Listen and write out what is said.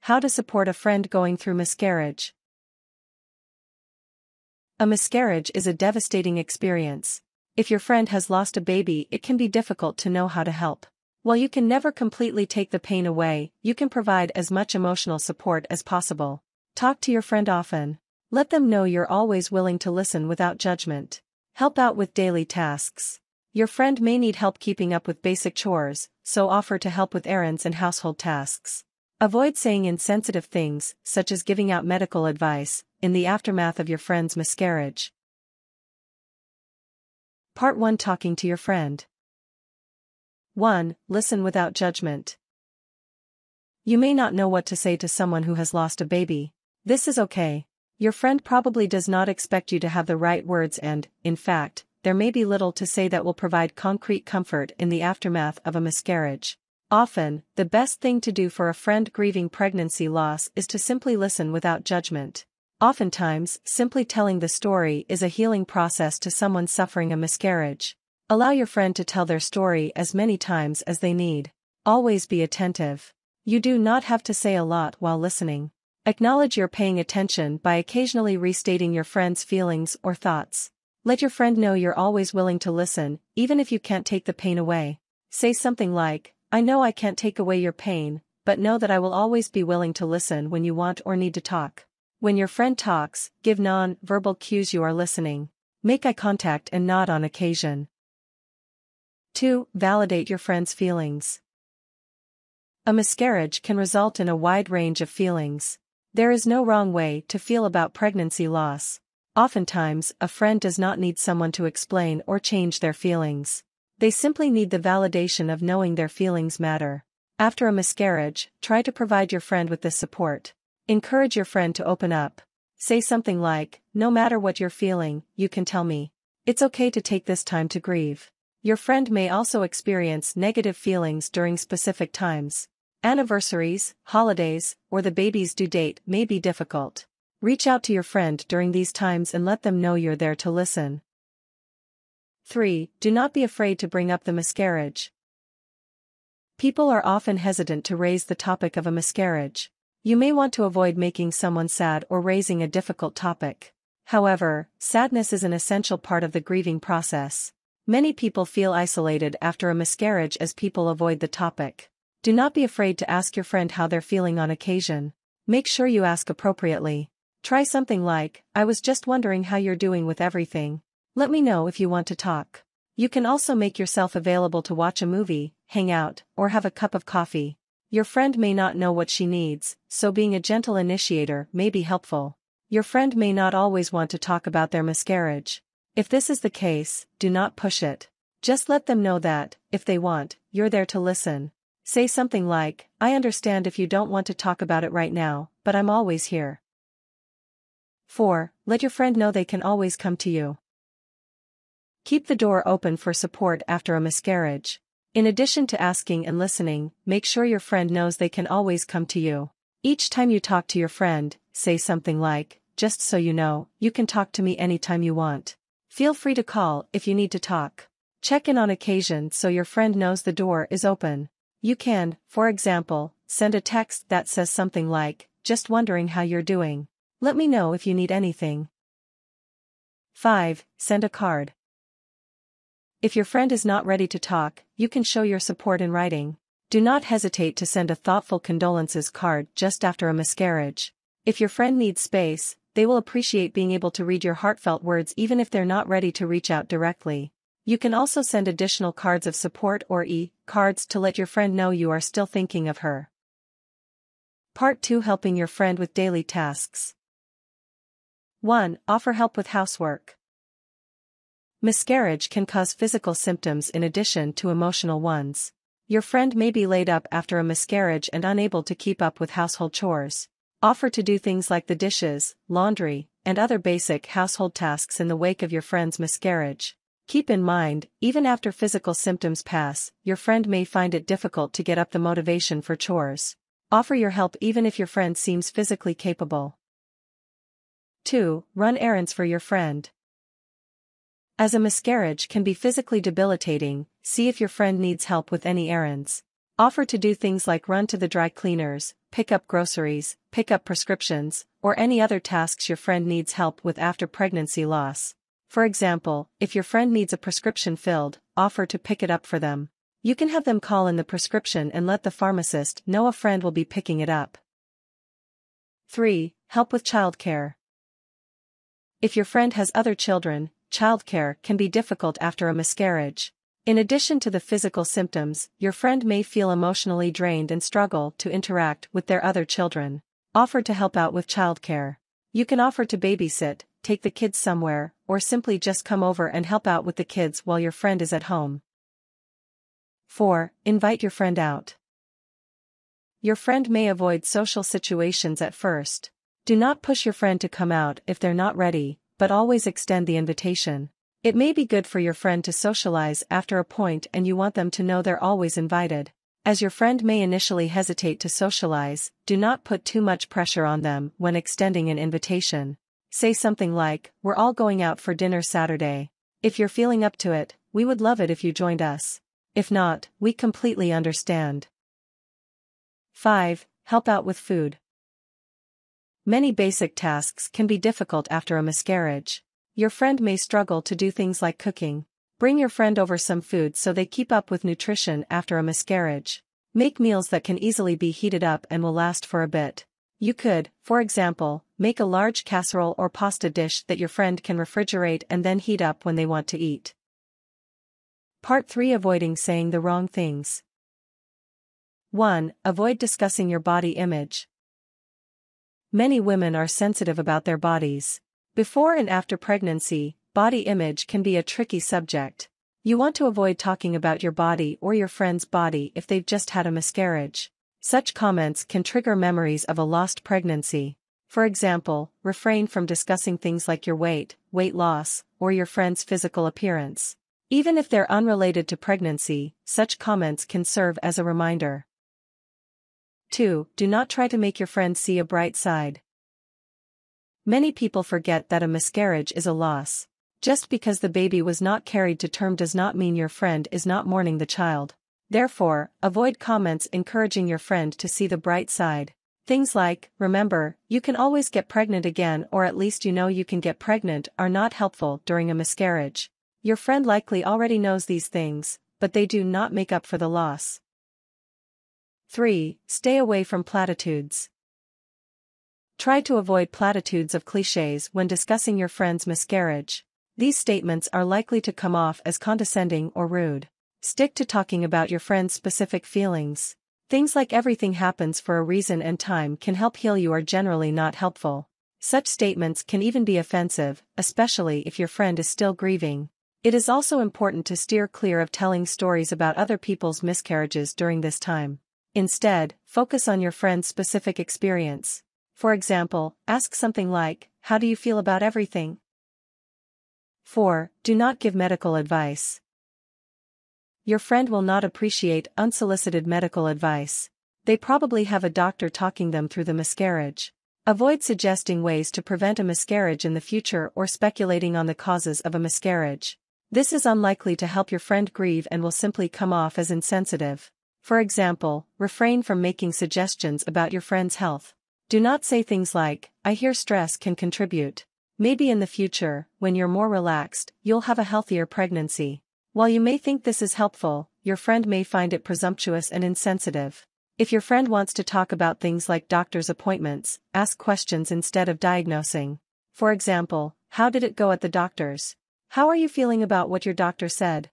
How to support a friend going through miscarriage. A miscarriage is a devastating experience. If your friend has lost a baby, it can be difficult to know how to help. While you can never completely take the pain away, you can provide as much emotional support as possible. Talk to your friend often. Let them know you're always willing to listen without judgment. Help out with daily tasks. Your friend may need help keeping up with basic chores, so offer to help with errands and household tasks. Avoid saying insensitive things, such as giving out medical advice, in the aftermath of your friend's miscarriage. Part 1. Talking to your friend. 1. Listen without judgment. You may not know what to say to someone who has lost a baby. This is okay. Your friend probably does not expect you to have the right words and, in fact, there may be little to say that will provide concrete comfort in the aftermath of a miscarriage. Often, the best thing to do for a friend grieving pregnancy loss is to simply listen without judgment. Oftentimes, simply telling the story is a healing process to someone suffering a miscarriage. Allow your friend to tell their story as many times as they need. Always be attentive. You do not have to say a lot while listening. Acknowledge you're paying attention by occasionally restating your friend's feelings or thoughts. Let your friend know you're always willing to listen, even if you can't take the pain away. Say something like, "I know I can't take away your pain, but know that I will always be willing to listen when you want or need to talk." When your friend talks, give non-verbal cues you are listening. Make eye contact and nod on occasion. 2. Validate your friend's feelings. A miscarriage can result in a wide range of feelings. There is no wrong way to feel about pregnancy loss. Oftentimes, a friend does not need someone to explain or change their feelings. They simply need the validation of knowing their feelings matter. After a miscarriage, try to provide your friend with this support. Encourage your friend to open up. Say something like, "No matter what you're feeling, you can tell me. It's okay to take this time to grieve." Your friend may also experience negative feelings during specific times. Anniversaries, holidays, or the baby's due date may be difficult. Reach out to your friend during these times and let them know you're there to listen. 3. Do not be afraid to bring up the miscarriage. People are often hesitant to raise the topic of a miscarriage. You may want to avoid making someone sad or raising a difficult topic. However, sadness is an essential part of the grieving process. Many people feel isolated after a miscarriage as people avoid the topic. Do not be afraid to ask your friend how they're feeling on occasion. Make sure you ask appropriately. Try something like, "I was just wondering how you're doing with everything. Let me know if you want to talk." You can also make yourself available to watch a movie, hang out, or have a cup of coffee. Your friend may not know what she needs, so being a gentle initiator may be helpful. Your friend may not always want to talk about their miscarriage. If this is the case, do not push it. Just let them know that, if they want, you're there to listen. Say something like, "I understand if you don't want to talk about it right now, but I'm always here." 4. Let your friend know they can always come to you. Keep the door open for support after a miscarriage. In addition to asking and listening, make sure your friend knows they can always come to you. Each time you talk to your friend, say something like, "Just so you know, you can talk to me anytime you want. Feel free to call if you need to talk." Check in on occasion so your friend knows the door is open. You can, for example, send a text that says something like, "Just wondering how you're doing. Let me know if you need anything." 5. Send a card. If your friend is not ready to talk, you can show your support in writing. Do not hesitate to send a thoughtful condolences card just after a miscarriage. If your friend needs space, they will appreciate being able to read your heartfelt words even if they're not ready to reach out directly. You can also send additional cards of support or e-cards to let your friend know you are still thinking of her. Part 2. Helping your friend with daily tasks. 1. Offer help with housework. Miscarriage can cause physical symptoms in addition to emotional ones. Your friend may be laid up after a miscarriage and unable to keep up with household chores. Offer to do things like the dishes, laundry, and other basic household tasks in the wake of your friend's miscarriage. Keep in mind, even after physical symptoms pass, your friend may find it difficult to get up the motivation for chores. Offer your help even if your friend seems physically capable. 2. Run errands for your friend. As a miscarriage can be physically debilitating, see if your friend needs help with any errands. Offer to do things like run to the dry cleaners, pick up groceries, pick up prescriptions, or any other tasks your friend needs help with after pregnancy loss. For example, if your friend needs a prescription filled, offer to pick it up for them. You can have them call in the prescription and let the pharmacist know a friend will be picking it up. 3. Help with childcare. If your friend has other children, childcare can be difficult after a miscarriage. In addition to the physical symptoms, your friend may feel emotionally drained and struggle to interact with their other children. Offer to help out with childcare. You can offer to babysit, take the kids somewhere, or simply just come over and help out with the kids while your friend is at home. 4. Invite your friend out. Your friend may avoid social situations at first. Do not push your friend to come out if they're not ready, but always extend the invitation. It may be good for your friend to socialize after a point and you want them to know they're always invited. As your friend may initially hesitate to socialize, do not put too much pressure on them when extending an invitation. Say something like, "We're all going out for dinner Saturday. If you're feeling up to it, we would love it if you joined us. If not, we completely understand." 5. Help out with food. Many basic tasks can be difficult after a miscarriage. Your friend may struggle to do things like cooking. Bring your friend over some food so they keep up with nutrition after a miscarriage. Make meals that can easily be heated up and will last for a bit. You could, for example, make a large casserole or pasta dish that your friend can refrigerate and then heat up when they want to eat. Part 3. Avoiding saying the wrong things. 1. Avoid discussing your body image. Many women are sensitive about their bodies. Before and after pregnancy, body image can be a tricky subject. You want to avoid talking about your body or your friend's body if they've just had a miscarriage. Such comments can trigger memories of a lost pregnancy. For example, refrain from discussing things like your weight, weight loss, or your friend's physical appearance. Even if they're unrelated to pregnancy, such comments can serve as a reminder. 2. Do not try to make your friend see a bright side. Many people forget that a miscarriage is a loss. Just because the baby was not carried to term does not mean your friend is not mourning the child. Therefore, avoid comments encouraging your friend to see the bright side. Things like, "Remember, you can always get pregnant again," or "at least you know you can get pregnant," are not helpful during a miscarriage. Your friend likely already knows these things, but they do not make up for the loss. 3. Stay away from platitudes. Try to avoid platitudes of clichés when discussing your friend's miscarriage. These statements are likely to come off as condescending or rude. Stick to talking about your friend's specific feelings. Things like "everything happens for a reason and time can help heal you" are generally not helpful. Such statements can even be offensive, especially if your friend is still grieving. It is also important to steer clear of telling stories about other people's miscarriages during this time. Instead, focus on your friend's specific experience. For example, ask something like, "How do you feel about everything?" 4. Do not give medical advice. Your friend will not appreciate unsolicited medical advice. They probably have a doctor talking them through the miscarriage. Avoid suggesting ways to prevent a miscarriage in the future or speculating on the causes of a miscarriage. This is unlikely to help your friend grieve and will simply come off as insensitive. For example, refrain from making suggestions about your friend's health. Do not say things like, "I hear stress can contribute. Maybe in the future, when you're more relaxed, you'll have a healthier pregnancy." While you may think this is helpful, your friend may find it presumptuous and insensitive. If your friend wants to talk about things like doctor's appointments, ask questions instead of diagnosing. For example, "How did it go at the doctor's? How are you feeling about what your doctor said?"